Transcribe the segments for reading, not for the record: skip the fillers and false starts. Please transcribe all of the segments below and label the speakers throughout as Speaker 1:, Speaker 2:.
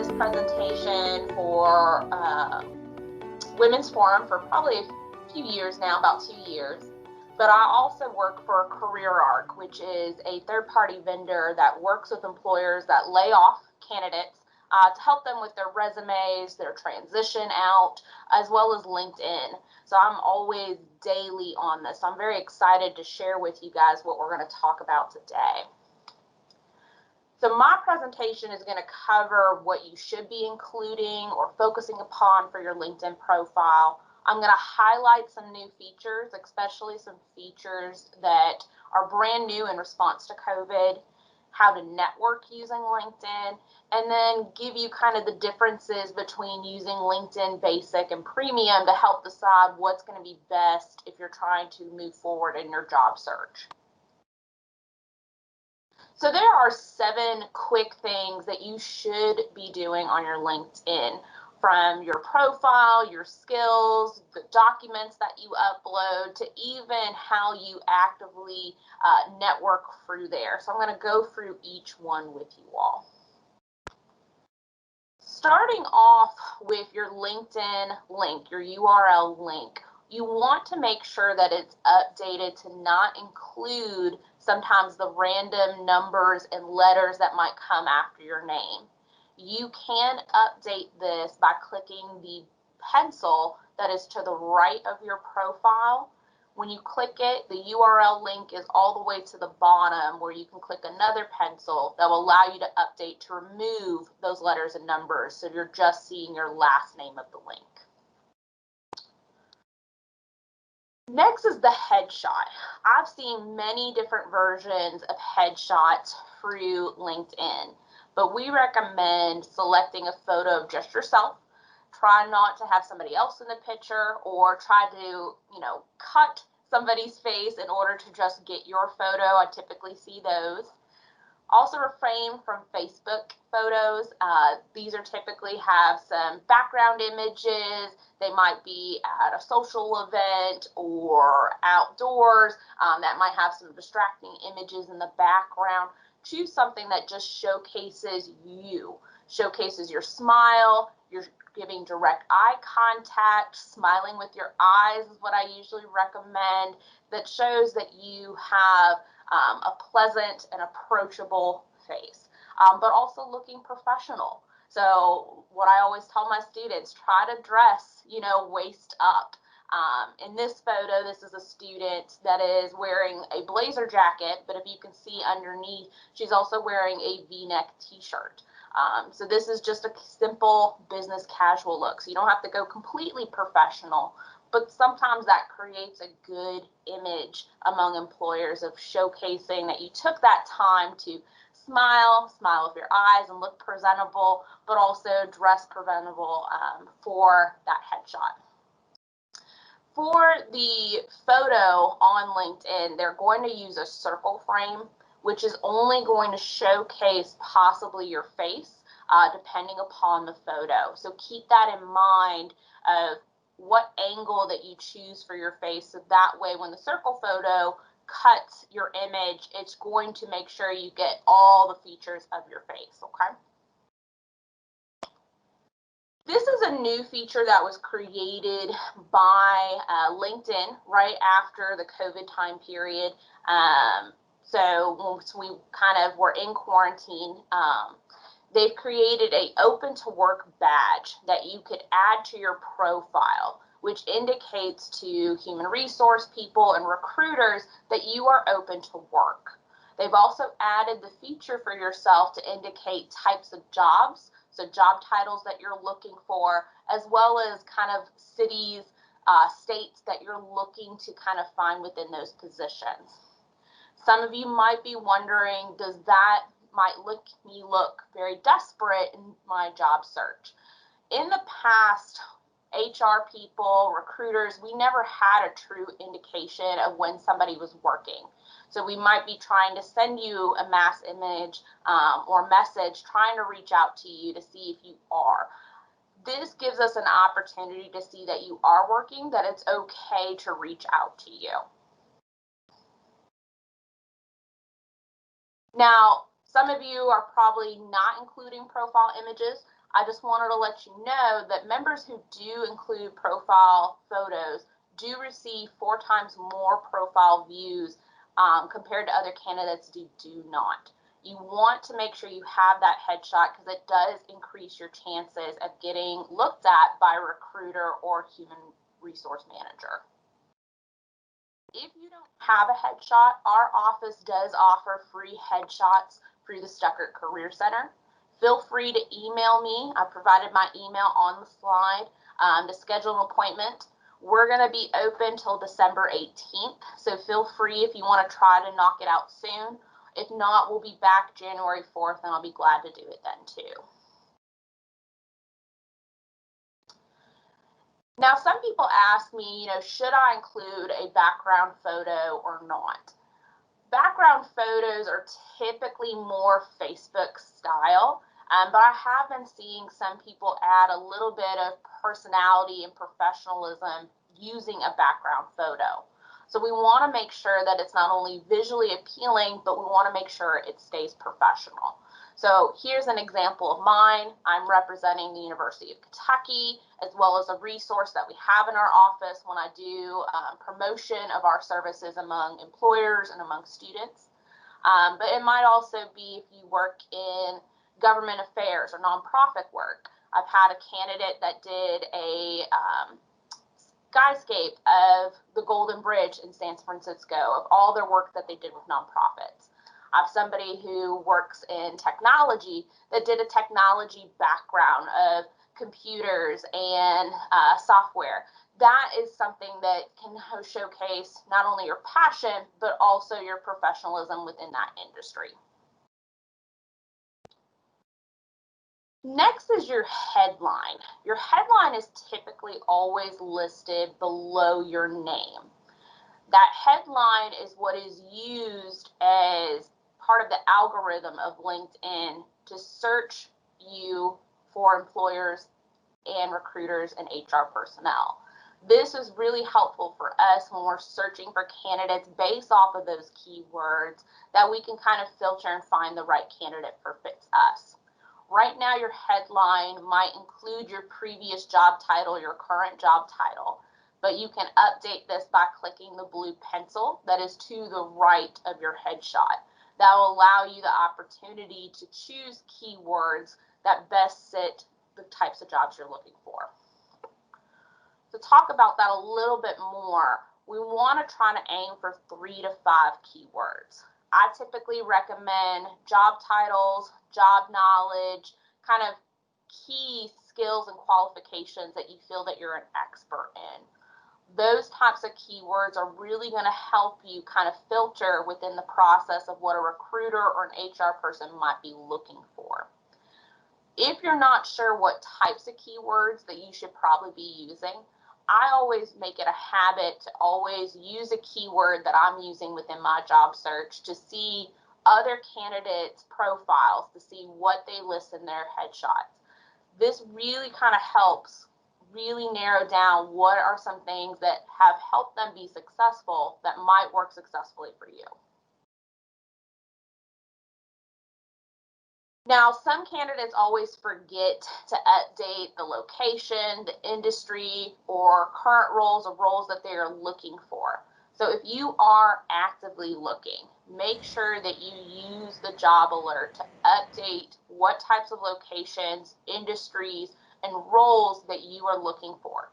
Speaker 1: this presentation for Women's Forum for probably a few years now, about 2 years. But I also work for CareerArc, which is a third-party vendor that works with employers that lay off candidates to help them with their resumes, their transition out, as well as LinkedIn. So I'm always daily on this. I'm very excited to share with you guys what we're going to talk about today. So my presentation is going to cover what you should be including or focusing upon for your LinkedIn profile. I'm going to highlight some new features, especially some features that are brand new in response to COVID, how to network using LinkedIn, and then give you kind of the differences between using LinkedIn Basic and Premium to help decide what's going to be best if you're trying to move forward in your job search. So there are 7 quick things that you should be doing on your LinkedIn, from your profile, your skills, the documents that you upload, to even how you actively network through there. So I'm going to go through each one with you all. Starting off with your LinkedIn link, your URL link, you want to make sure that it's updated to not include sometimes the random numbers and letters that might come after your name. You can update this by clicking the pencil that is to the right of your profile. When you click it, the URL link is all the way to the bottom where you can click another pencil that will allow you to update to remove those letters and numbers, so you're just seeing your last name of the link. Next is the headshot. I've seen many different versions of headshots through LinkedIn, but we recommend selecting a photo of just yourself. Try not to have somebody else in the picture, or try to, cut somebody's face in order to just get your photo. I typically see those. Also refrain from Facebook photos. These are typically have some background images. They might be at a social event or outdoors that might have some distracting images in the background. Choose something that just showcases you, showcases your smile, you're giving direct eye contact, smiling with your eyes is what I usually recommend, that shows that you have a pleasant and approachable face, but also looking professional. So what I always tell my students, try to dress, waist up. In this photo, this is a student that is wearing a blazer jacket, but if you can see underneath, she's also wearing a V-neck t-shirt. So this is just a simple business casual look. So you don't have to go completely professional, but sometimes that creates a good image among employers of showcasing that you took that time to smile with your eyes and look presentable, but also dress presentable for that headshot. For the photo on LinkedIn, they're going to use a circle frame, which is only going to showcase possibly your face, depending upon the photo. So keep that in mind of what angle that you choose for your face, so that way when the circle photo cuts your image, it's going to make sure you get all the features of your face, okay? This is a new feature that was created by LinkedIn right after the COVID time period. So once we kind of were in quarantine, they've created a open to work badge that you could add to your profile, which indicates to human resource people and recruiters that you are open to work. They've also added the feature for yourself to indicate types of jobs, so job titles that you're looking for, as well as kind of cities, states that you're looking to kind of find within those positions. Some of you might be wondering, does that might look very desperate in my job search? In the past, HR people, recruiters, we never had a true indication of when somebody was working. So we might be trying to send you a mass image or message, trying to reach out to you to see if you are. This gives us an opportunity to see that you are working, that it's okay to reach out to you. Now, some of you are probably not including profile images. I just wanted to let you know that members who do include profile photos do receive 4 times more profile views compared to other candidates who do not. You want to make sure you have that headshot because it does increase your chances of getting looked at by a recruiter or human resource manager. If you don't have a headshot, our office does offer free headshots through the Stuckert Career Center. Feel free to email me. I provided my email on the slide to schedule an appointment. We're going to be open till December 18th, so feel free if you want to try to knock it out soon. If not, we'll be back January 4th, and I'll be glad to do it then too. Now, some people ask me, should I include a background photo or not? Background photos are typically more Facebook style, but I have been seeing some people add a little bit of personality and professionalism using a background photo. So we want to make sure that it's not only visually appealing, but we want to make sure it stays professional. So here's an example of mine. I'm representing the University of Kentucky, as well as a resource that we have in our office when I do promotion of our services among employers and among students. But it might also be if you work in government affairs or nonprofit work. I've had a candidate that did a skyscape of the Golden Bridge in San Francisco, of all their work that they did with nonprofits. I have somebody who works in technology that did a technology background of computers and software. That is something that can showcase not only your passion, but also your professionalism within that industry. Next is your headline. Your headline is typically always listed below your name. That headline is what is used as part of the algorithm of LinkedIn to search you for employers and recruiters and HR personnel. This is really helpful for us when we're searching for candidates based off of those keywords that we can kind of filter and find the right candidate for fits us. Right now, your headline might include your previous job title, your current job title, but you can update this by clicking the blue pencil that is to the right of your headshot. That will allow you the opportunity to choose keywords that best fit the types of jobs you're looking for. To talk about that a little bit more, we want to try to aim for 3 to 5 keywords. I typically recommend job titles, job knowledge, kind of key skills and qualifications that you feel that you're an expert in. Those types of keywords are really going to help you kind of filter within the process of what a recruiter or an HR person might be looking for. If you're not sure what types of keywords that you should probably be using, I always make it a habit to always use a keyword that I'm using within my job search to see other candidates' profiles, to see what they list in their headshots. This really kind of helps really narrow down what are some things that have helped them be successful that might work successfully for you. Now, some candidates always forget to update the location, the industry, or current roles or roles that they are looking for. So if you are actively looking, make sure that you use the job alert to update what types of locations, industries, and roles that you are looking for.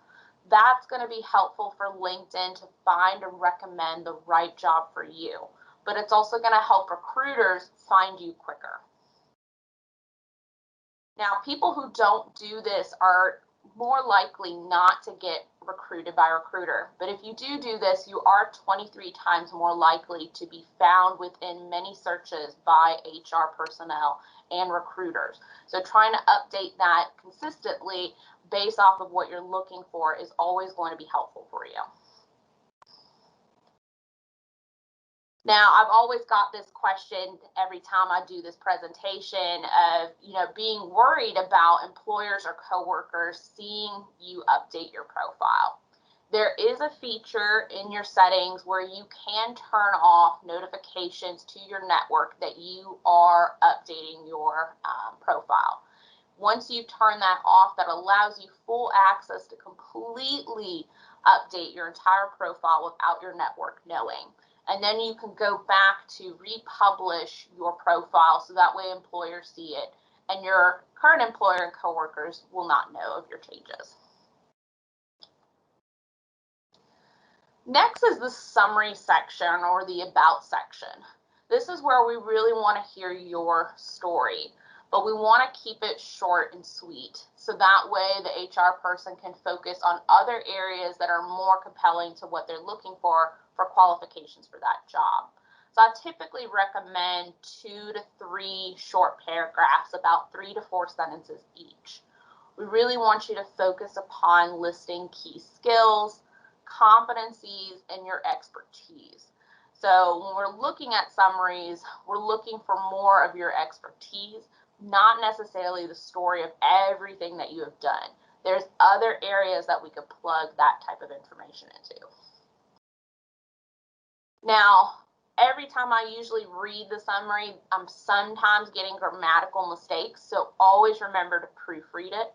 Speaker 1: That's going to be helpful for LinkedIn to find and recommend the right job for you. But it's also going to help recruiters find you quicker. Now, people who don't do this are more likely not to get recruited by a recruiter. But if you do this, you are 23 times more likely to be found within many searches by HR personnel and recruiters. So trying to update that consistently based off of what you're looking for is always going to be helpful for you. Now, I've always got this question every time I do this presentation of, being worried about employers or coworkers seeing you update your profile. There is a feature in your settings where you can turn off notifications to your network that you are updating your profile. Once you turn that off, that allows you full access to completely update your entire profile without your network knowing. And then you can go back to republish your profile so that way employers see it and your current employer and coworkers will not know of your changes. Next is the summary section or the about section. This is where we really want to hear your story, but we want to keep it short and sweet so that way the HR person can focus on other areas that are more compelling to what they're looking for qualifications for that job. So I typically recommend 2 to 3 short paragraphs, about 3 to 4 sentences each. We really want you to focus upon listing key skills, competencies, and your expertise. So when we're looking at summaries, we're looking for more of your expertise, not necessarily the story of everything that you have done. There's other areas that we could plug that type of information into. Now, every time I usually read the summary, I'm sometimes getting grammatical mistakes, so always remember to proofread it.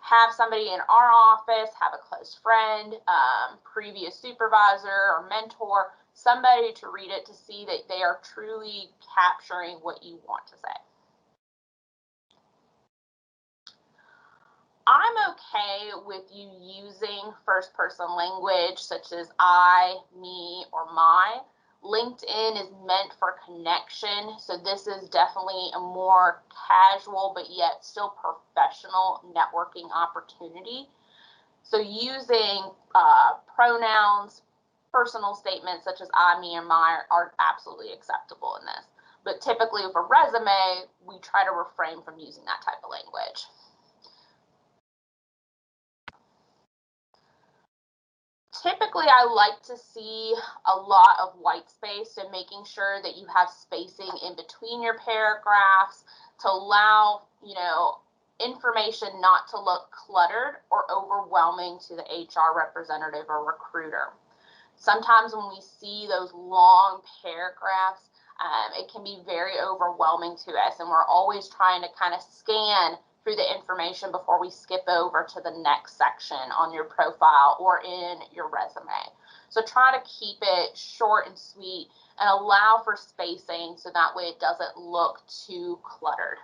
Speaker 1: Have somebody in our office, have a close friend, previous supervisor or mentor, somebody to read it to see that they are truly capturing what you want to say. I'm okay with you using first-person language such as I, me, or my. LinkedIn is meant for connection, so this is definitely a more casual but yet still professional networking opportunity. So using pronouns, personal statements such as I, me, and my are absolutely acceptable in this. But typically with a resume, we try to refrain from using that type of language. Typically, I like to see a lot of white space, so making sure that you have spacing in between your paragraphs to allow, information not to look cluttered or overwhelming to the HR representative or recruiter. Sometimes when we see those long paragraphs, it can be very overwhelming to us, and we're always trying to kind of scan through the information before we skip over to the next section on your profile or in your resume. So try to keep it short and sweet and allow for spacing so that way it doesn't look too cluttered.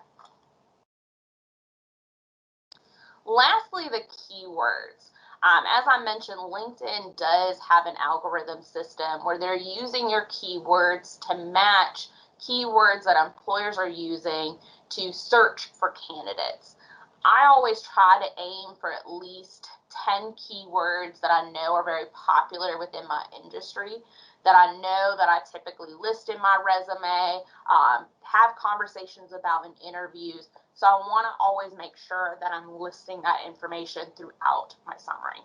Speaker 1: Lastly, the keywords. As I mentioned, LinkedIn does have an algorithm system where they're using your keywords to match keywords that employers are using to search for candidates. I always try to aim for at least 10 keywords that I know are very popular within my industry, that I know that I typically list in my resume, have conversations about in interviews. So I want to always make sure that I'm listing that information throughout my summary.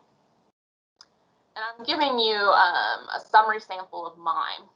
Speaker 1: And I'm giving you a summary sample of mine.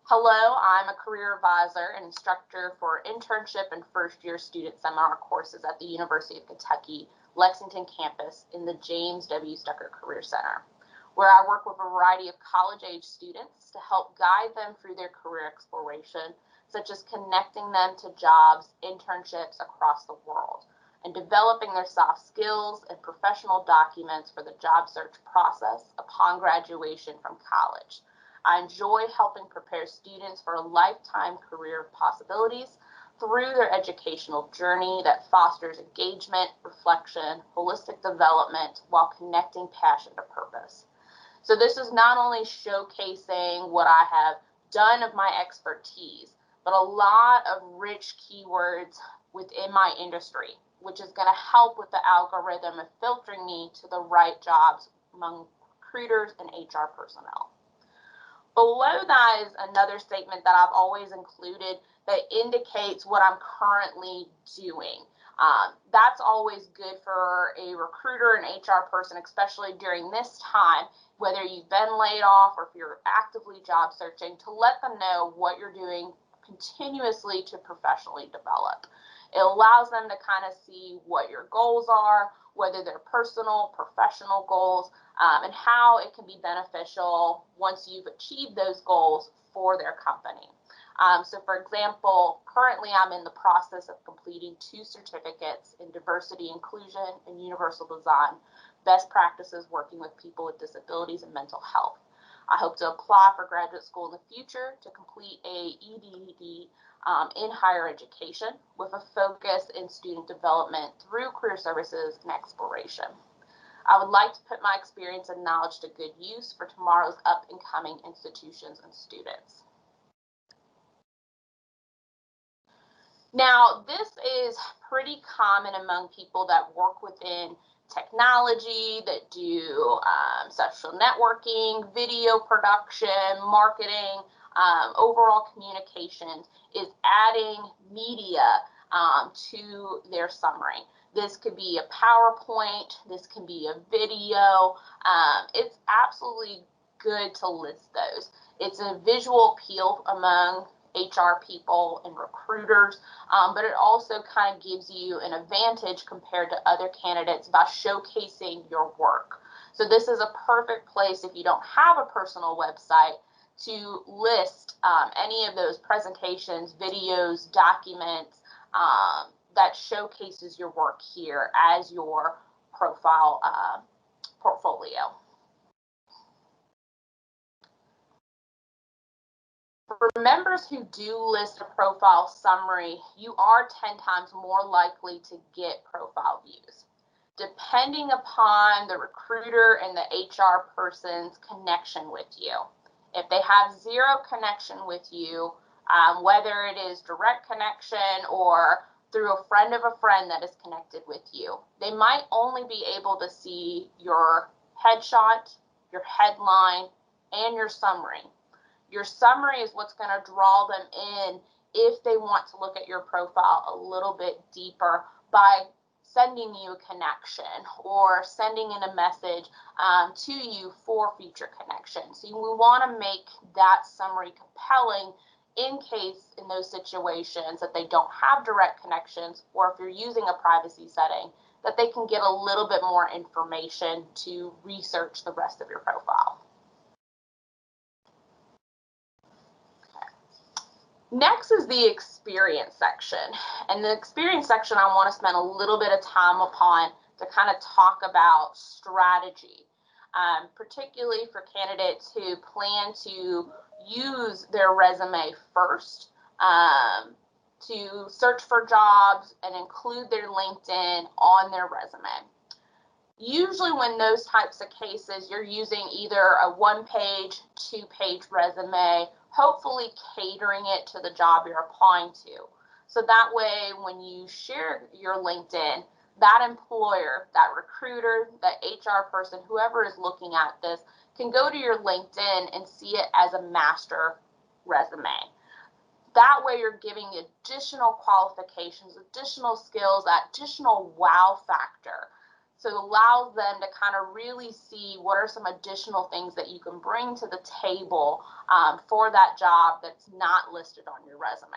Speaker 1: Hello, I'm a career advisor and instructor for internship and first-year student seminar courses at the University of Kentucky, Lexington campus in the James W. Stucker Career Center, where I work with a variety of college-age students to help guide them through their career exploration, such as connecting them to jobs, internships across the world, and developing their soft skills and professional documents for the job search process upon graduation from college. I enjoy helping prepare students for a lifetime career of possibilities through their educational journey that fosters engagement, reflection, holistic development while connecting passion to purpose. So this is not only showcasing what I have done of my expertise, but a lot of rich keywords within my industry, which is going to help with the algorithm of filtering me to the right jobs among recruiters and HR personnel. Below that is another statement that I've always included that indicates what I'm currently doing. That's always good for a recruiter and HR person, especially during this time, whether you've been laid off or if you're actively job searching, to let them know what you're doing continuously to professionally develop. It allows them to kind of see what your goals are, whether they're personal, professional goals, and how it can be beneficial once you've achieved those goals for their company. So for example, currently I'm in the process of completing 2 certificates in diversity inclusion and universal design, best practices working with people with disabilities and mental health. I hope to apply for graduate school in the future to complete a EDD in higher education with a focus in student development through career services and exploration. I would like to put my experience and knowledge to good use for tomorrow's up and coming institutions and students. Now, this is pretty common among people that work within technology, that do social networking, video production, marketing, overall communications, is adding media to their summary. This could be a PowerPoint, this can be a video. It's absolutely good to list those. It's a visual appeal among HR people and recruiters, but it also kind of gives you an advantage compared to other candidates by showcasing your work. So this is a perfect place, if you don't have a personal website, to list any of those presentations, videos, documents that showcases your work here as your profile portfolio. For members who do list a profile summary, you are 10 times more likely to get profile views. Depending upon the recruiter and the HR person's connection with you. If they have zero connection with you, whether it is direct connection or through a friend of a friend that is connected with you, they might only be able to see your headshot, your headline, and your summary. Your summary is what's going to draw them in if they want to look at your profile a little bit deeper by sending you a connection or sending in a message to you for future connections. So we want to make that summary compelling in case in those situations that they don't have direct connections, or if you're using a privacy setting, that they can get a little bit more information to research the rest of your profile. Next is the experience section. And the experience section I want to spend a little bit of time upon to kind of talk about strategy, particularly for candidates who plan to use their resume first to search for jobs and include their LinkedIn on their resume. Usually when those types of cases, you're using either a 1-page, 2-page resume, hopefully catering it to the job you're applying to. So that way, when you share your LinkedIn, that employer, that recruiter, that HR person, whoever is looking at this, can go to your LinkedIn and see it as a master resume. That way you're giving additional qualifications, additional skills, that additional wow factor. So it allows them to kind of really see what are some additional things that you can bring to the table for that job that's not listed on your resume.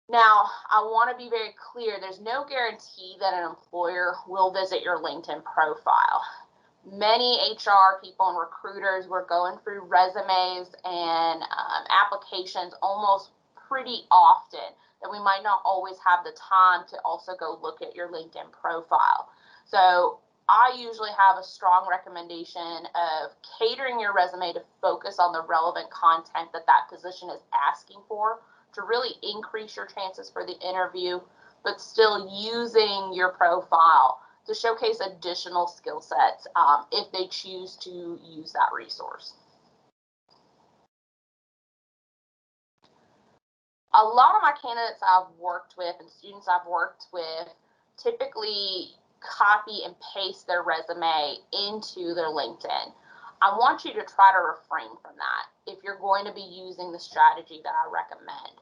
Speaker 1: Now, I want to be very clear, there's no guarantee that an employer will visit your LinkedIn profile. Many HR people and recruiters were going through resumes and applications almost pretty often, that we might not always have the time to also go look at your LinkedIn profile. So I usually have a strong recommendation of catering your resume to focus on the relevant content that that position is asking for to really increase your chances for the interview, but still using your profile to showcase additional skill sets if they choose to use that resource. A lot of my candidates I've worked with and students I've worked with typically copy and paste their resume into their LinkedIn. I want you to try to refrain from that if you're going to be using the strategy that I recommend.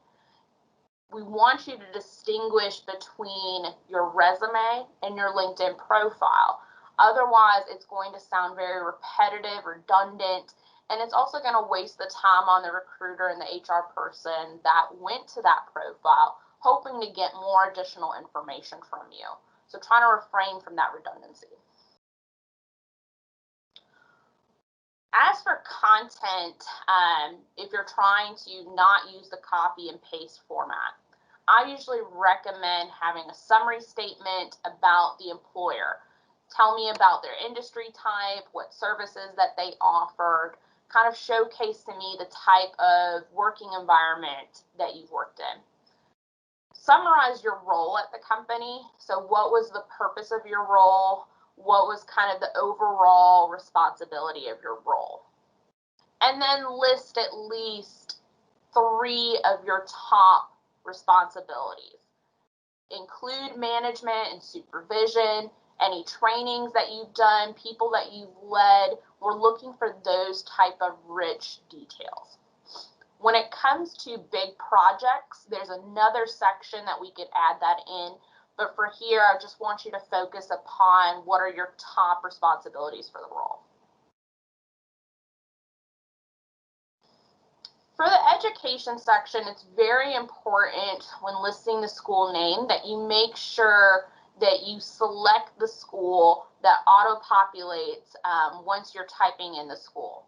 Speaker 1: We want you to distinguish between your resume and your LinkedIn profile. Otherwise, it's going to sound very repetitive, redundant, and it's also going to waste the time on the recruiter and the HR person that went to that profile hoping to get more additional information from you. So try to refrain from that redundancy. As for content, if you're trying to not use the copy and paste format, I usually recommend having a summary statement about the employer. Tell me about their industry type, what services that they offered, kind of showcase to me the type of working environment that you've worked in. Summarize your role at the company. So what was the purpose of your role? What was kind of the overall responsibility of your role? And then list at least 3 of your top responsibilities. Include management and supervision, any trainings that you've done, people that you've led. We're looking for those type of rich details. When it comes to big projects, there's another section that we could add that in. But for here, I just want you to focus upon what are your top responsibilities for the role. For the education section, it's very important when listing the school name that you make sure that you select the school that auto-populates once you're typing in the school.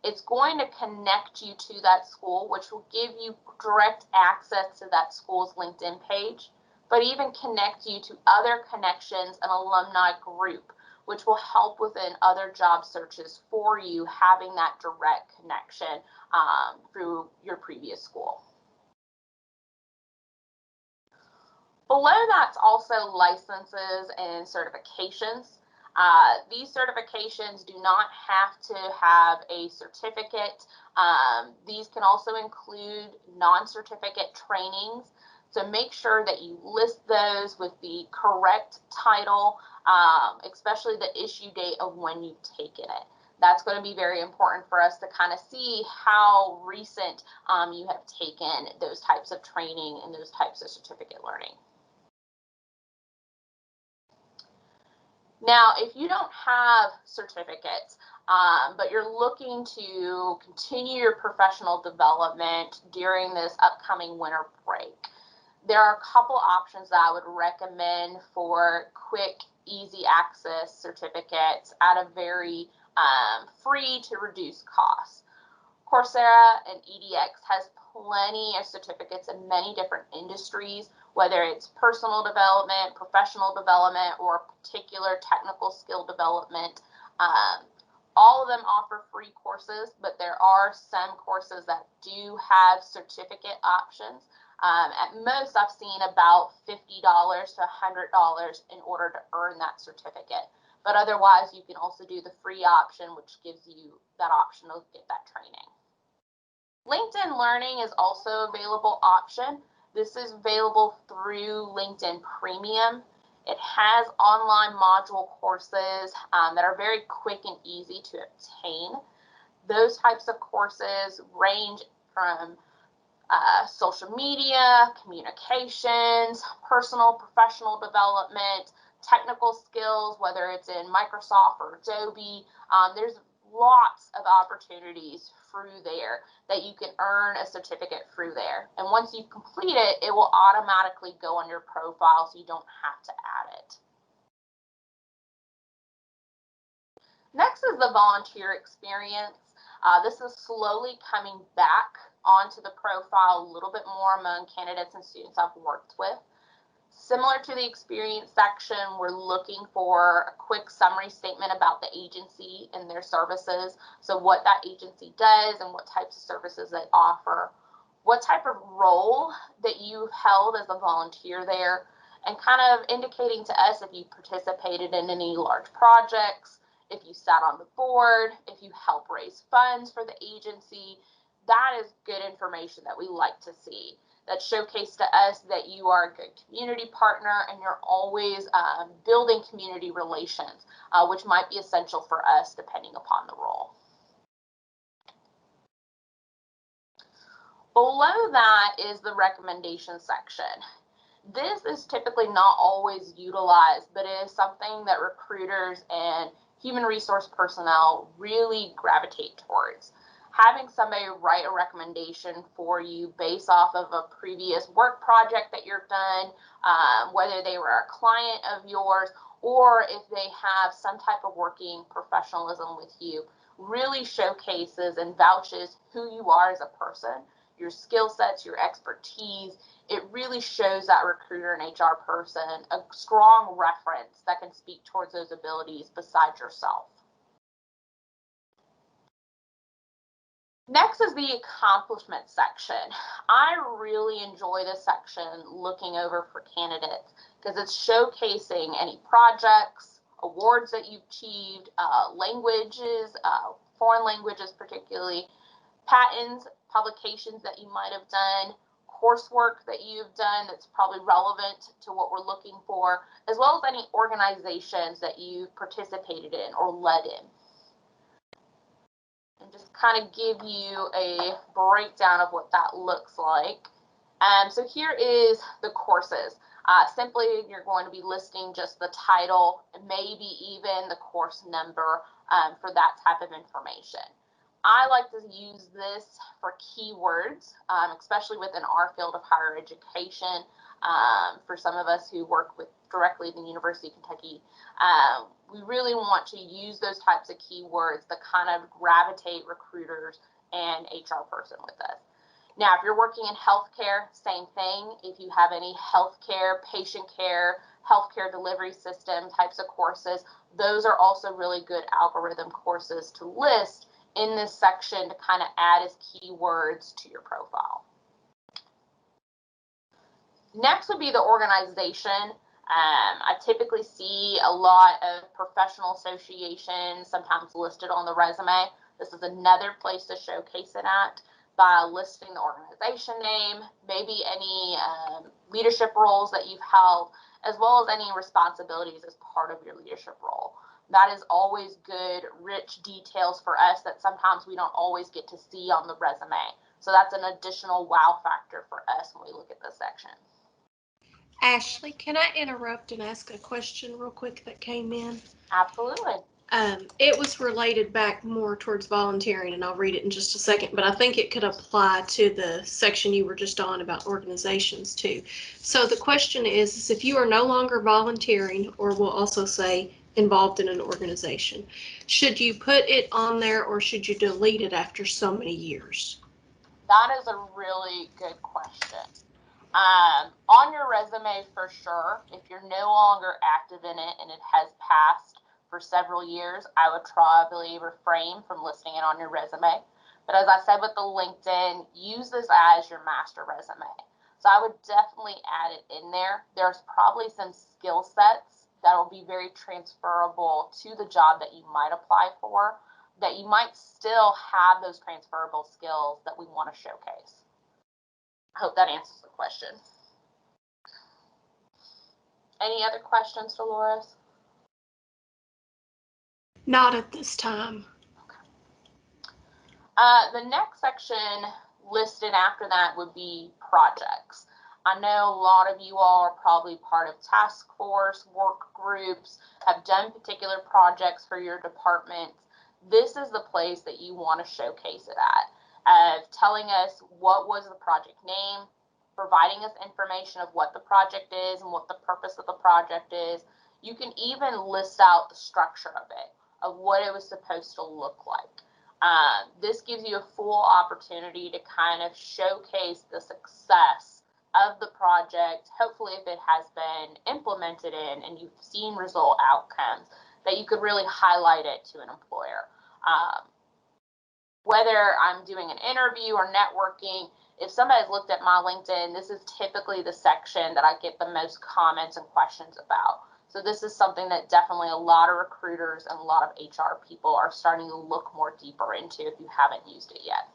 Speaker 1: It's going to connect you to that school, which will give you direct access to that school's LinkedIn page, but even connect you to other connections and alumni group, which will help within other job searches for you having that direct connection through your previous school. Below that's also licenses and certifications. These certifications do not have to have a certificate. These can also include non-certificate trainings. So make sure that you list those with the correct title, especially the issue date of when you've taken it. That's going to be very important for us to kind of see how recent you have taken those types of training and those types of certificate learning. Now, if you don't have certificates, but you're looking to continue your professional development during this upcoming winter break, there are a couple options that I would recommend for quick, easy access certificates at a very free to reduce cost. Coursera and edX has plenty of certificates in many different industries, whether it's personal development, professional development, or particular technical skill development. All of them offer free courses, but there are some courses that do have certificate options. At most, I've seen about $50 to $100 in order to earn that certificate. But otherwise, you can also do the free option, which gives you that option to get that training. LinkedIn Learning is also an available option. This is available through LinkedIn Premium. It has online module courses that are very quick and easy to obtain. Those types of courses range from social media, communications, personal, professional development, technical skills, whether it's in Microsoft or Adobe. There's lots of opportunities through there that you can earn a certificate through there. And once you complete it, it will automatically go on your profile, so you don't have to add it. Next is the volunteer experience. This is slowly coming back onto the profile a little bit more among candidates and students I've worked with. Similar to the experience section, we're looking for a quick summary statement about the agency and their services. So what that agency does and what types of services they offer, what type of role that you held as a volunteer there, and kind of indicating to us if you participated in any large projects, if you sat on the board, if you help raise funds for the agency. That is good information that we like to see. That showcase to us that you are a good community partner and you're always building community relations, which might be essential for us depending upon the role. Below that is the recommendation section. This is typically not always utilized, but it is something that recruiters and human resource personnel really gravitate towards. Having somebody write a recommendation for you based off of a previous work project that you've done, whether they were a client of yours or if they have some type of working professionalism with you, really showcases and vouches who you are as a person, your skill sets, your expertise. It really shows that recruiter and HR person a strong reference that can speak towards those abilities besides yourself. Next is the accomplishment section. I really enjoy this section looking over for candidates because it's showcasing any projects, awards that you've achieved, languages, foreign languages particularly, patents, publications that you might have done, coursework that you've done that's probably relevant to what we're looking for, as well as any organizations that you've participated in or led in. And just kind of give you a breakdown of what that looks like. So here is the courses. Simply, you're going to be listing just the title, maybe even the course number for that type of information. I like to use this for keywords, especially within our field of higher education. For some of us who work with directly at the University of Kentucky, we really want to use those types of keywords that kind of gravitate recruiters and HR person with us. Now, if you're working in healthcare, same thing. If you have any healthcare, patient care, healthcare delivery system types of courses, those are also really good algorithm courses to list in this section to kind of add as keywords to your profile. Next would be the organization. I typically see a lot of professional associations sometimes listed on the resume. This is another place to showcase it at by listing the organization name, maybe any leadership roles that you've held, as well as any responsibilities as part of your leadership role. That is always good, rich details for us that sometimes we don't always get to see on the resume. So that's an additional wow factor for us when we look at this section.
Speaker 2: Ashley, can I interrupt and ask a question real quick that came in?
Speaker 1: Absolutely.
Speaker 2: It was related back more towards volunteering, and I'll read it in just a second, but I think it could apply to the section you were just on about organizations too. So the question is if you are no longer volunteering, or we'll also say involved in an organization, should you put it on there or should you delete it after so many years?
Speaker 1: That is a really good question. On your resume for sure, if you're no longer active in it and it has passed for several years, I would probably refrain from listing it on your resume. But as I said with the LinkedIn, use this as your master resume. So I would definitely add it in there. There's probably some skill sets that will be very transferable to the job that you might apply for, that you might still have those transferable skills that we want to showcase. I hope that answers the question. Any other questions, Dolores?
Speaker 2: Not at this time.
Speaker 1: Okay. The next section listed after that would be projects. I know a lot of you all are probably part of task force, work groups, have done particular projects for your departments. This is the place that you want to showcase it at, of telling us what was the project name, providing us information of what the project is and what the purpose of the project is. You can even list out the structure of it, of what it was supposed to look like. This gives you a full opportunity to kind of showcase the success of the project, hopefully if it has been implemented in and you've seen result outcomes, that you could really highlight it to an employer. Whether I'm doing an interview or networking, if somebody's looked at my LinkedIn, this is typically the section that I get the most comments and questions about. So this is something that definitely a lot of recruiters and a lot of HR people are starting to look more deeper into if you haven't used it yet.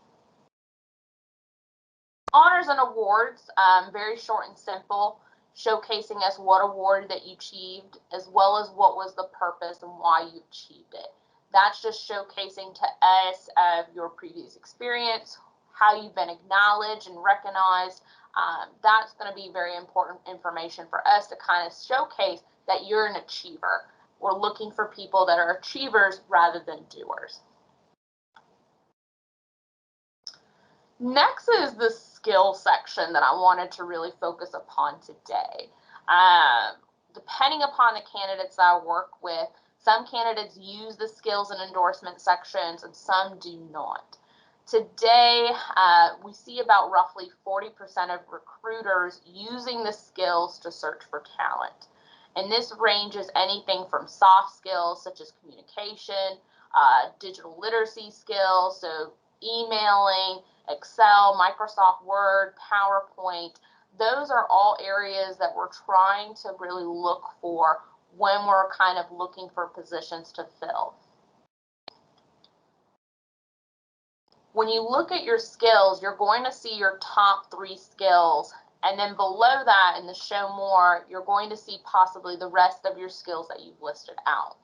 Speaker 1: Honors and awards, very short and simple, showcasing us what award that you achieved, as well as what was the purpose and why you achieved it. That's just showcasing to us of your previous experience, how you've been acknowledged and recognized. That's going to be very important information for us to kind of showcase that you're an achiever. We're looking for people that are achievers rather than doers. Next is the skill section that I wanted to really focus upon today. Depending upon the candidates that I work with, Some candidates use the skills and endorsement sections and some do not. Today, we see about roughly 40% of recruiters using the skills to search for talent. And this ranges anything from soft skills such as communication, digital literacy skills, so emailing, Excel, Microsoft Word, PowerPoint. Those are all areas that we're trying to really look for when we're kind of looking for positions to fill. When you look at your skills, you're going to see your top 3 skills, and then below that in the show more, you're going to see possibly the rest of your skills that you've listed out.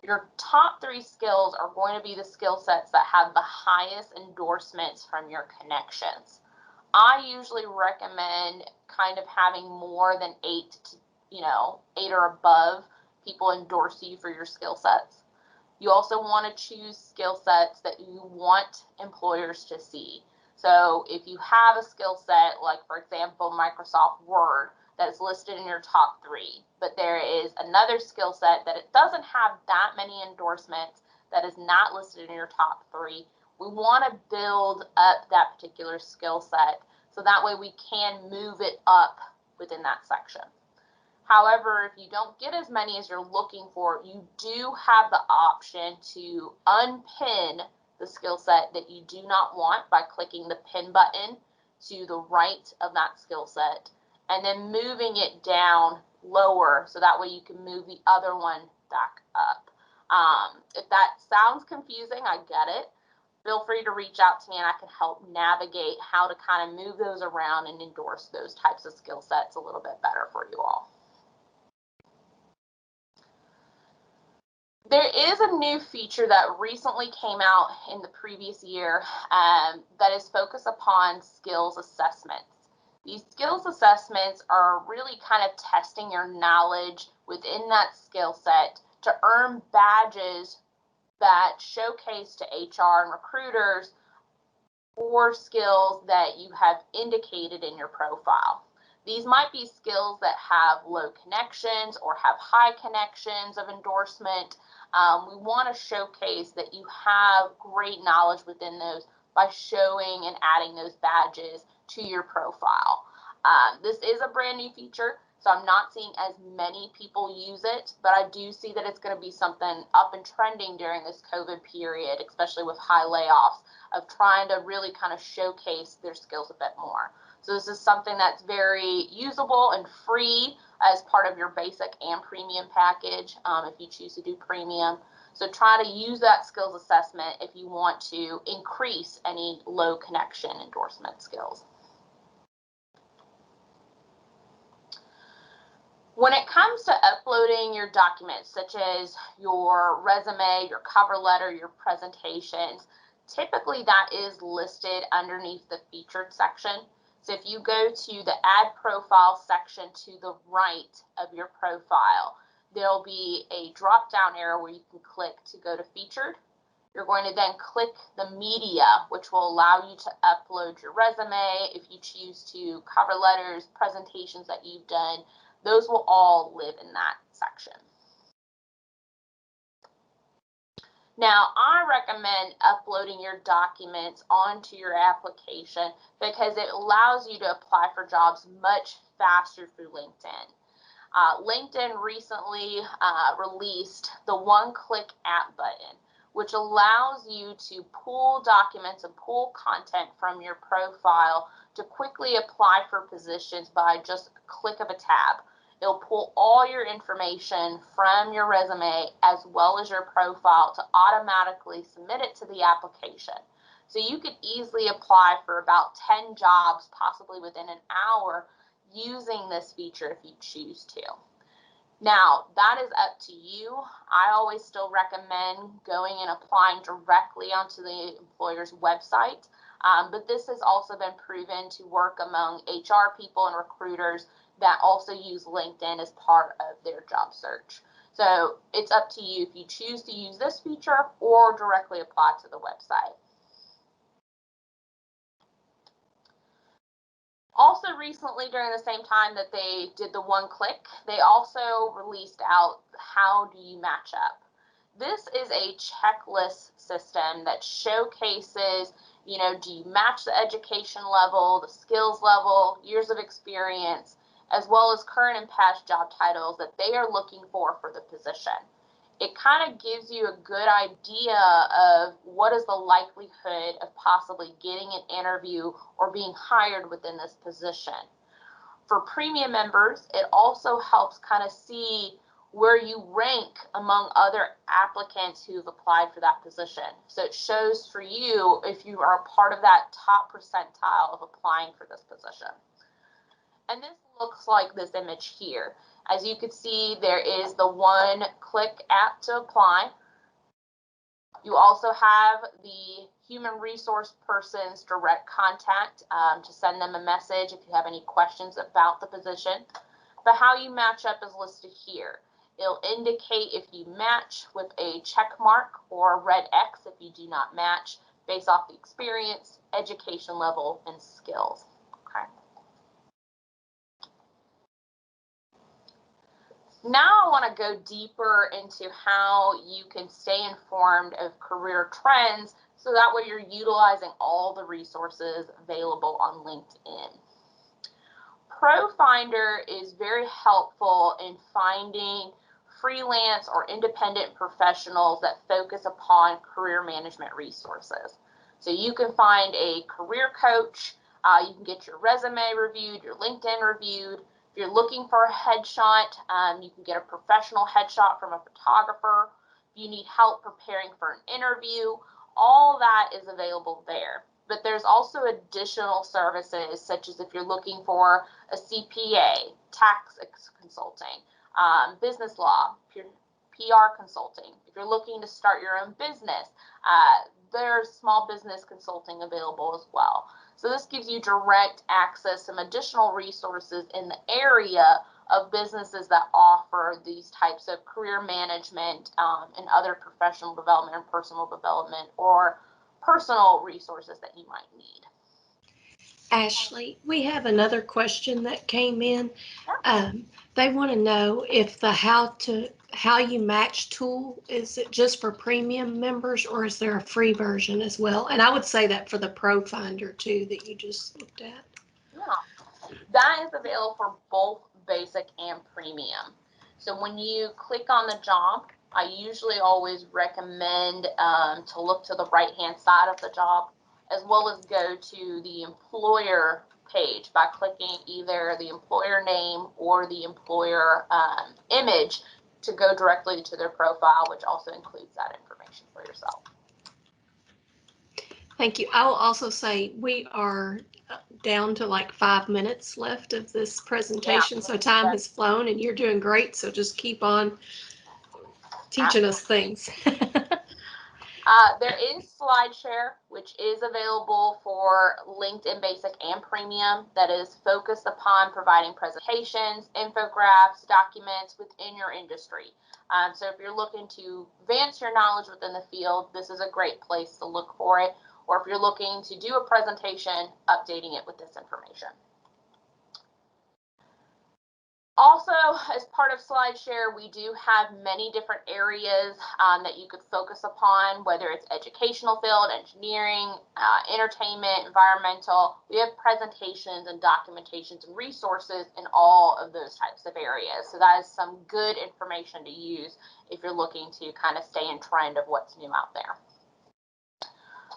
Speaker 1: Your top 3 skills are going to be the skill sets that have the highest endorsements from your connections. I usually recommend kind of having more than 8 or above people endorse you for your skill sets. You also want to choose skill sets that you want employers to see. So if you have a skill set, like for example, Microsoft Word, that is listed in your top 3, but there is another skill set that it doesn't have that many endorsements that is not listed in your top 3, we want to build up that particular skill set so that way we can move it up within that section. However, if you don't get as many as you're looking for, you do have the option to unpin the skill set that you do not want by clicking the pin button to the right of that skill set and then moving it down lower so that way you can move the other one back up. If that sounds confusing, I get it. Feel free to reach out to me and I can help navigate how to kind of move those around and endorse those types of skill sets a little bit better for you all. There is a new feature that recently came out in the previous year that is focused upon skills assessments. These skills assessments are really kind of testing your knowledge within that skill set to earn badges that showcase to HR and recruiters for skills that you have indicated in your profile. These might be skills that have low connections or have high connections of endorsement. We want to showcase that you have great knowledge within those by showing and adding those badges to your profile. This is a brand new feature, so I'm not seeing as many people use it, but I do see that it's going to be something up and trending during this COVID period, especially with high layoffs, of trying to really kind of showcase their skills a bit more. So this is something that's very usable and free as part of your basic and premium package if you choose to do premium. So try to use that skills assessment if you want to increase any low connection endorsement skills. When it comes to uploading your documents, such as your resume, your cover letter, your presentations, typically that is listed underneath the featured section. So if you go to the add profile section to the right of your profile, there'll be a drop down arrow where you can click to go to featured. You're going to then click the media, which will allow you to upload your resume. If you choose to cover letters, presentations that you've done, those will all live in that section. Now, I recommend uploading your documents onto your application because it allows you to apply for jobs much faster through LinkedIn. LinkedIn recently released the one-click app button, which allows you to pull documents and pull content from your profile to quickly apply for positions by just a click of a tab. It'll pull all your information from your resume as well as your profile to automatically submit it to the application. So you could easily apply for about 10 jobs, possibly within an hour, using this feature if you choose to. Now, that is up to you. I always still recommend going and applying directly onto the employer's website, but this has also been proven to work among HR people and recruiters that also use LinkedIn as part of their job search. So it's up to you if you choose to use this feature or directly apply to the website. Also recently, during the same time that they did the one click, they also released out how do you match up. This is a checklist system that showcases, do you match the education level, the skills level, years of experience, as well as current and past job titles that they are looking for the position. It kind of gives you a good idea of what is the likelihood of possibly getting an interview or being hired within this position. For premium members, it also helps kind of see where you rank among other applicants who've applied for that position. So it shows for you if you are a part of that top percentile of applying for this position. And this looks like this image here. As you can see, there is the one-click app to apply. You also have the human resource person's direct contact to send them a message if you have any questions about the position. But how you match up is listed here. It'll indicate if you match with a check mark or a red X if you do not match, based off the experience, education level, and skills. Okay. Now I want to go deeper into how you can stay informed of career trends so that way you're utilizing all the resources available on LinkedIn. ProFinder is very helpful in finding freelance or independent professionals that focus upon career management resources. So you can find a career coach, you can get your resume reviewed, your LinkedIn reviewed. If you're looking for a headshot, you can get a professional headshot from a photographer. If you need help preparing for an interview, all that is available there. But there's also additional services, such as if you're looking for a CPA, tax consulting, business law, PR consulting. If you're looking to start your own business, there's small business consulting available as well. So this gives you direct access, some additional resources in the area of businesses that offer these types of career management and other professional development and personal development or personal resources that you might need.
Speaker 2: Ashley, we have another question that came in. They want to know if the how you match tool, is it just for premium members or is there a free version as well? And I would say that for the ProFinder too that you just looked at.
Speaker 1: Yeah, that is available for both basic and premium. So when you click on the job, I usually always recommend to look to the right-hand side of the job, as well as go to the employer page by clicking either the employer name or the employer image to go directly to their profile, which also includes that information for yourself.
Speaker 2: Thank you. I will also say we are down to like 5 minutes left of this presentation, yeah. So time has flown and you're doing great, so just keep on teaching us things.
Speaker 1: There is SlideShare, which is available for LinkedIn Basic and Premium, that is focused upon providing presentations, infographics, documents within your industry. So if you're looking to advance your knowledge within the field, this is a great place to look for it. Or if you're looking to do a presentation, updating it with this information. Also, as part of SlideShare, we do have many different areas that you could focus upon, whether it's educational field, engineering, entertainment, environmental. We have presentations and documentations and resources in all of those types of areas. So that is some good information to use if you're looking to kind of stay in trend of what's new out there.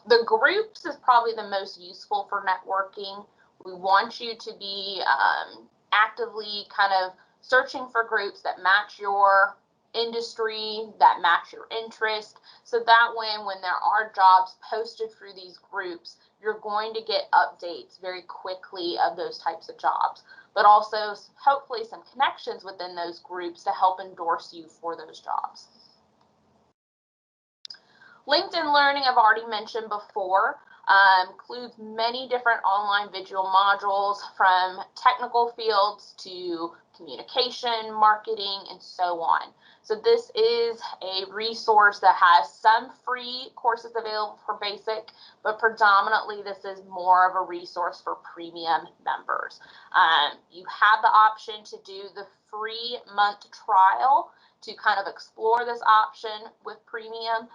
Speaker 1: The groups is probably the most useful for networking. We want you to be actively kind of searching for groups that match your industry, that match your interest, so that when there are jobs posted through these groups, you're going to get updates very quickly of those types of jobs, but also hopefully some connections within those groups to help endorse you for those jobs. LinkedIn Learning, I've already mentioned before, includes many different online visual modules from technical fields to communication, marketing, and so on. So this is a resource that has some free courses available for basic, but predominantly this is more of a resource for premium members. You have the option to do the free month trial to kind of explore this option with premium.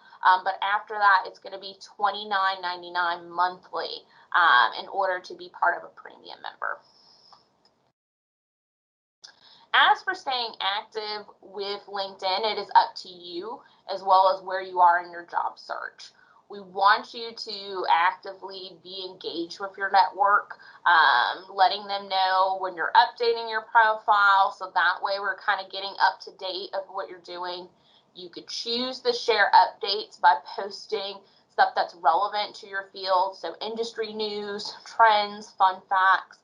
Speaker 1: But after that, it's going to be $29.99 monthly in order to be part of a premium member. As for staying active with LinkedIn, it is up to you as well as where you are in your job search. We want you to actively be engaged with your network, letting them know when you're updating your profile, so that way we're kind of getting up to date of what you're doing. You could choose to share updates by posting stuff that's relevant to your field, so industry news, trends, fun facts,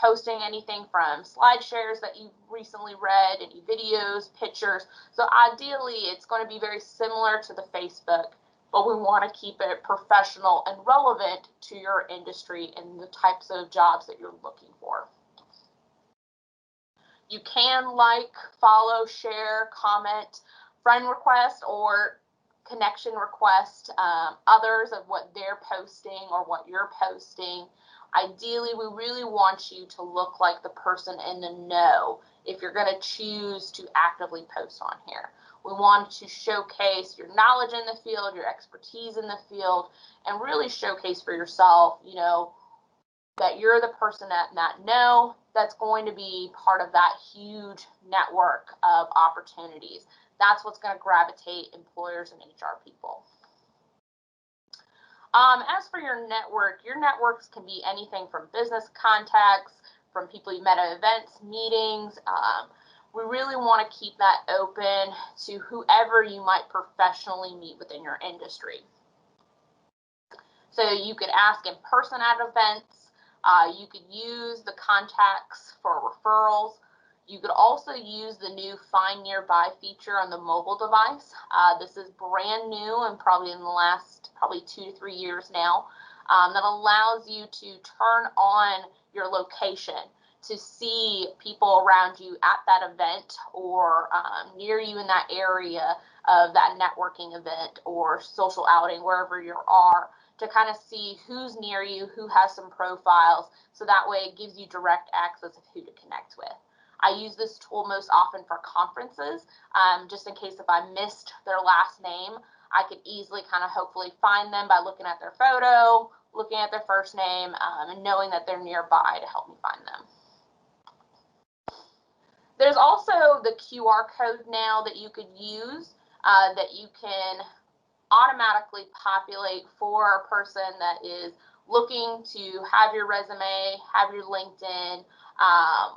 Speaker 1: posting anything from slide shares that you've recently read, any videos, pictures. So ideally, it's going to be very similar to the Facebook, but we want to keep it professional and relevant to your industry and the types of jobs that you're looking for. You can like, follow, share, comment, friend request, or connection request others of what they're posting or what you're posting. Ideally, we really want you to look like the person in the know if you're going to choose to actively post on here. We want to showcase your knowledge in the field, your expertise in the field, and really showcase for yourself, you know, that you're the person in that know that's going to be part of that huge network of opportunities. That's what's going to gravitate employers and HR people. As for your networks can be anything from business contacts, from people you met at events, meetings. We really want to keep that open to whoever you might professionally meet within your industry. So you could ask in person at events. You could use the contacts for referrals. You could also use the new Find Nearby feature on the mobile device. This is brand new and probably in the last 2 to 3 years now, that allows you to turn on your location to see people around you at that event or near you in that area of that networking event or social outing, wherever you are, to kind of see who's near you, who has some profiles, so that way it gives you direct access of who to connect with. I use this tool most often for conferences, just in case if I missed their last name, I could easily kind of hopefully find them by looking at their photo, looking at their first name, and knowing that they're nearby to help me find them. There's also the QR code now that you could use that you can automatically populate for a person that is looking to have your resume, have your LinkedIn,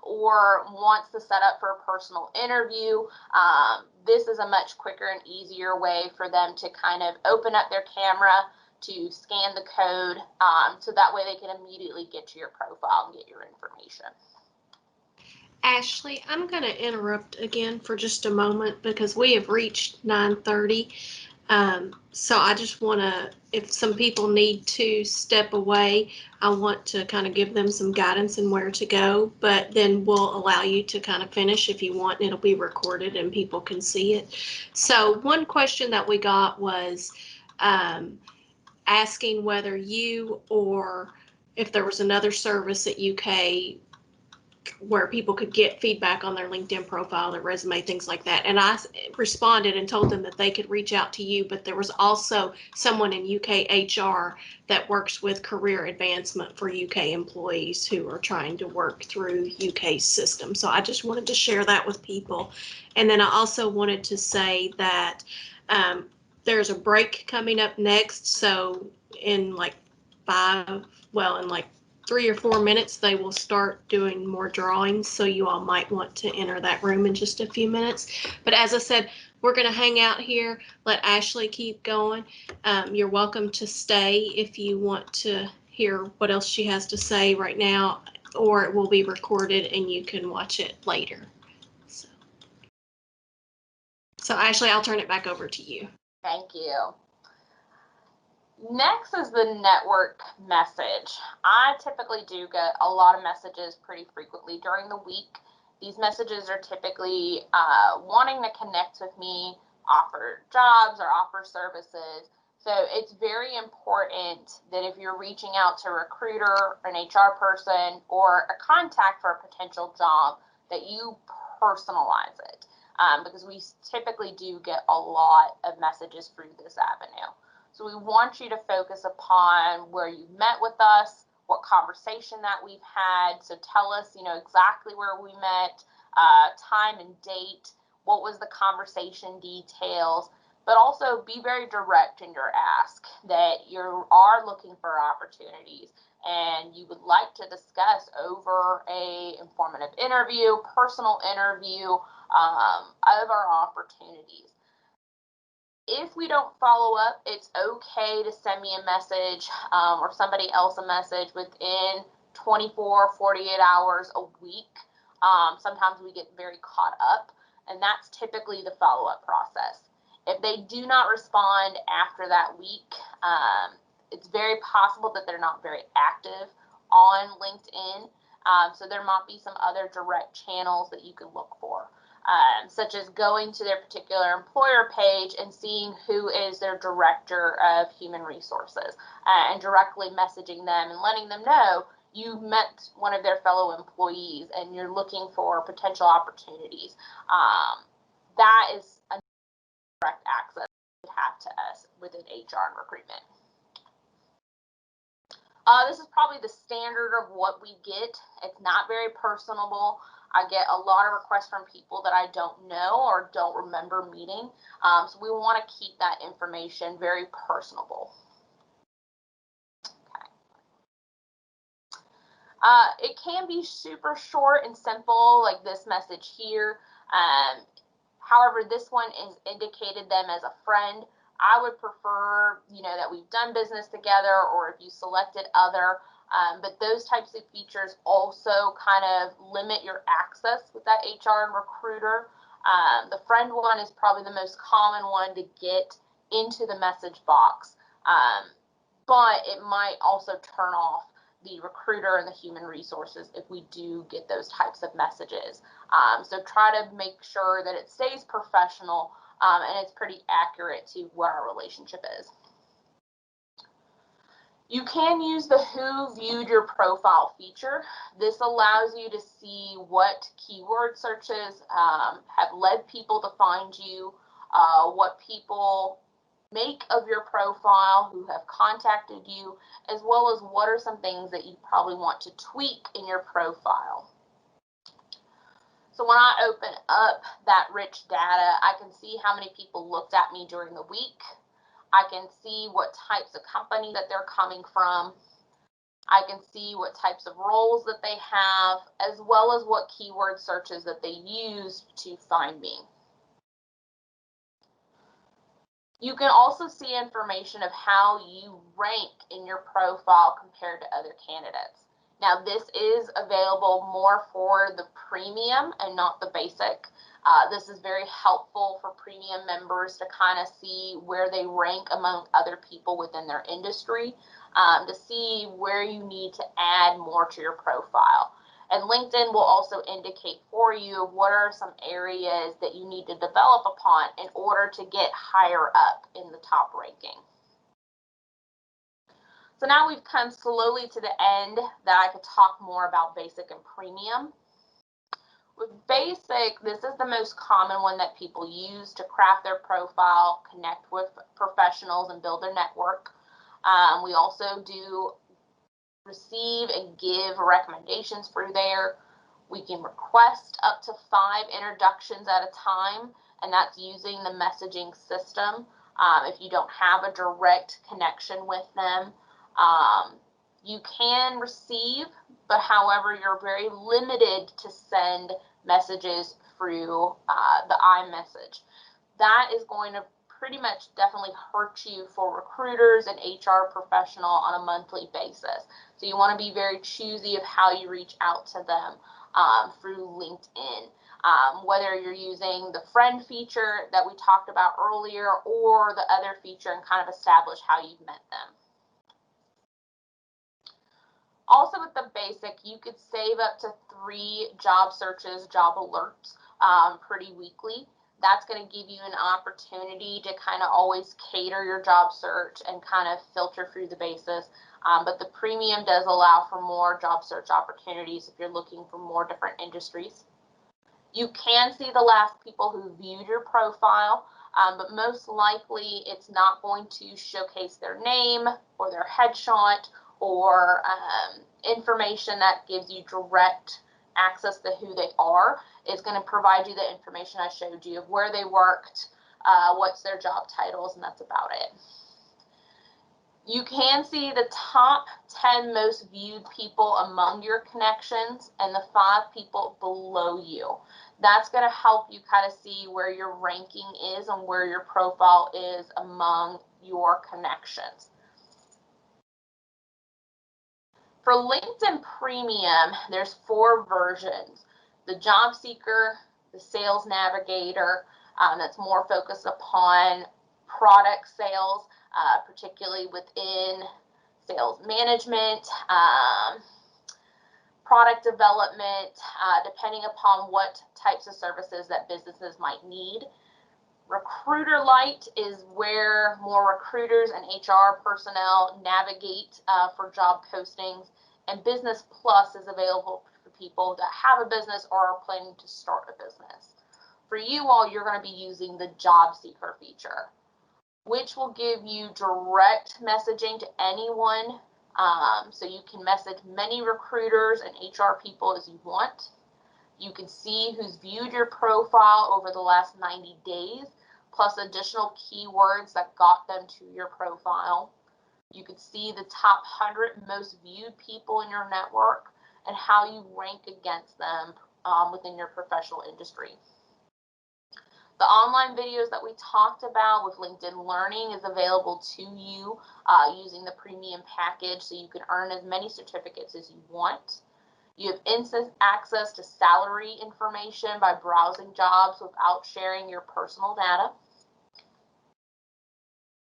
Speaker 1: or wants to set up for a personal interview. This is a much quicker and easier way for them to kind of open up their camera, to scan the code, so that way they can immediately get to your profile and get your information.
Speaker 2: Ashley, I'm going to interrupt again for just a moment because we have reached 9:30. So I just want to, if some people need to step away, I want to kind of give them some guidance and where to go, but then we'll allow you to kind of finish if you want, and it'll be recorded and people can see it. So one question that we got was asking whether you, or if there was another service at UK where people could get feedback on their LinkedIn profile, their resume, things like that. And I responded and told them that they could reach out to you, but there was also someone in UK HR that works with career advancement for UK employees who are trying to work through UK's system. So I just wanted to share that with people. And then I also wanted to say that there's a break coming up next. So in like 3 or 4 minutes, they will start doing more drawings. So you all might want to enter that room in just a few minutes. But as I said, we're going to hang out here, let Ashley keep going. You're welcome to stay if you want to hear what else she has to say right now, or it will be recorded and you can watch it later. So Ashley, I'll turn it back over to you.
Speaker 1: Thank you. Next is the network message. I typically do get a lot of messages pretty frequently during the week. These messages are typically wanting to connect with me, offer jobs or offer services. So it's very important that if you're reaching out to a recruiter, an HR person, or a contact for a potential job, that you personalize it. because we typically do get a lot of messages through this avenue. So we want you to focus upon where you met with us, what conversation that we've had. So tell us, exactly where we met, time and date, what was the conversation details, but also be very direct in your ask that you are looking for opportunities and you would like to discuss over a informative interview, personal interview, of our opportunities. If we don't follow up, it's okay to send me a message or somebody else a message within 24, 48 hours a week. Sometimes we get very caught up, and that's typically the follow-up process. If they do not respond after that week, it's very possible that they're not very active on LinkedIn. So there might be some other direct channels that you can look for. Such as going to their particular employer page and seeing who is their director of human resources and directly messaging them and letting them know you met one of their fellow employees and you're looking for potential opportunities. That is a direct access you have to us within HR and recruitment. This is probably the standard of what we get. It's not very personable. I get a lot of requests from people that I don't know or don't remember meeting. So we want to keep that information very personable. Okay. It can be super short and simple, like this message here. However, this one is indicated them as a friend. I would prefer, that we've done business together, or if you selected other. But those types of features also kind of limit your access with that HR and recruiter. The friend one is probably the most common one to get into the message box, but it might also turn off the recruiter and the human resources if we do get those types of messages. So try to make sure that it stays professional and it's pretty accurate to what our relationship is. You can use the Who Viewed Your Profile feature. This allows you to see what keyword searches have led people to find you, what people make of your profile, who have contacted you, as well as what are some things that you probably want to tweak in your profile. So when I open up that rich data, I can see how many people looked at me during the week. I can see what types of company that they're coming from. I can see what types of roles that they have, as well as what keyword searches that they use to find me. You can also see information of how you rank in your profile compared to other candidates. Now, this is available more for the premium and not the basic. This is very helpful for premium members to kind of see where they rank among other people within their industry, to see where you need to add more to your profile. And LinkedIn will also indicate for you what are some areas that you need to develop upon in order to get higher up in the top ranking. So now we've come slowly to the end that I could talk more about basic and premium. With basic, this is the most common one that people use to craft their profile, connect with professionals, and build their network. We also do receive and give recommendations through there. We can request up to 5 introductions at a time, and that's using the messaging system. If you don't have a direct connection with them, you can receive, but however, you're very limited to send messages through the iMessage. That is going to pretty much definitely hurt you for recruiters and HR professional on a monthly basis. So you want to be very choosy of how you reach out to them through LinkedIn. Whether you're using the friend feature that we talked about earlier or the other feature and kind of establish how you've met them. Also with the basic, you could save up to 3 job searches, job alerts pretty weekly. That's going to give you an opportunity to kind of always cater your job search and kind of filter through the basis. But the premium does allow for more job search opportunities if you're looking for more different industries. You can see the last people who viewed your profile, but most likely it's not going to showcase their name or their headshot or information that gives you direct access to who they are. It's going to provide you the information I showed you of where they worked, what's their job titles, and that's about it. You can see the top 10 most viewed people among your connections and the 5 people below you. That's going to help you kind of see where your ranking is and where your profile is among your connections. For LinkedIn Premium, there's 4 versions. The Job Seeker, the Sales Navigator, that's more focused upon product sales, particularly within sales management, product development, depending upon what types of services that businesses might need. Recruiter Lite is where more recruiters and HR personnel navigate for job postings, and Business Plus is available for people that have a business or are planning to start a business. For you all, you're going to be using the Job Seeker feature, which will give you direct messaging to anyone, so you can message many recruiters and HR people as you want. You can see who's viewed your profile over the last 90 days, plus additional keywords that got them to your profile. You can see the top 100 most viewed people in your network and how you rank against them within your professional industry. The online videos that we talked about with LinkedIn Learning is available to you using the premium package, so you can earn as many certificates as you want. You have instant access to salary information by browsing jobs without sharing your personal data.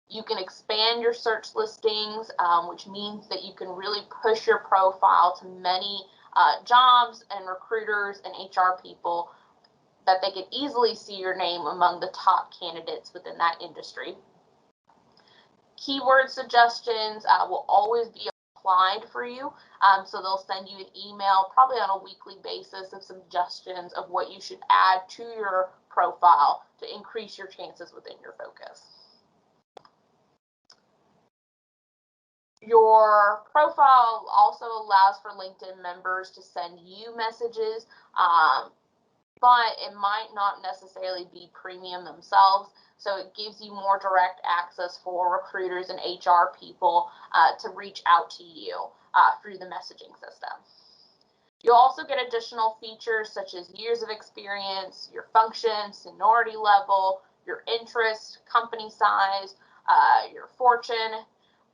Speaker 1: You can expand your search listings, which means that you can really push your profile to many jobs and recruiters and HR people, that they can easily see your name among the top candidates within that industry. Keyword suggestions will always be applied for you, so they'll send you an email probably on a weekly basis of suggestions of what you should add to your profile to increase your chances within your focus. Your profile also allows for LinkedIn members to send you messages, but it might not necessarily be premium themselves, so it gives you more direct access for recruiters and HR people to reach out to you through the messaging system. You'll also get additional features such as years of experience, your function, seniority level, your interest, company size, your fortune,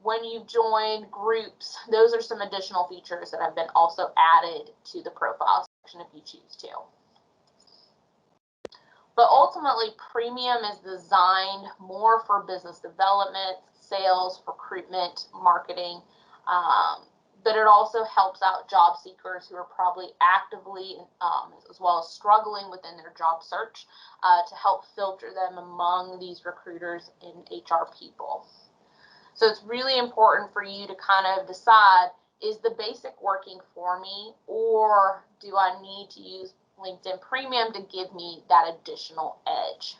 Speaker 1: when you join groups. Those are some additional features that have been also added to the profile section if you choose to. But ultimately, premium is designed more for business development, sales, recruitment, marketing, but it also helps out job seekers who are probably actively as well as struggling within their job search to help filter them among these recruiters and HR people. So it's really important for you to kind of decide, is the basic working for me, or do I need to use LinkedIn Premium to give me that additional edge?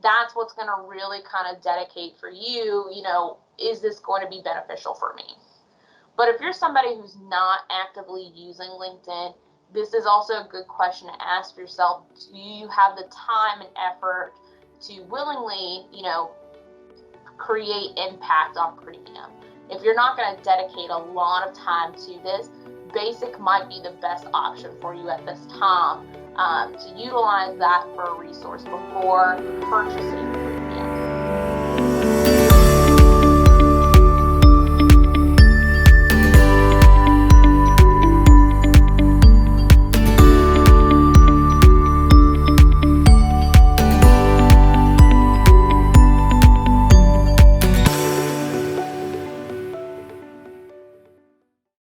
Speaker 1: That's what's going to really kind of dedicate for you, is this going to be beneficial for me? But if you're somebody who's not actively using LinkedIn, this is also a good question to ask yourself. Do you have the time and effort to willingly, create impact on premium? If you're not going to dedicate a lot of time to this, basic might be the best option for you at this time to utilize that for a resource before purchasing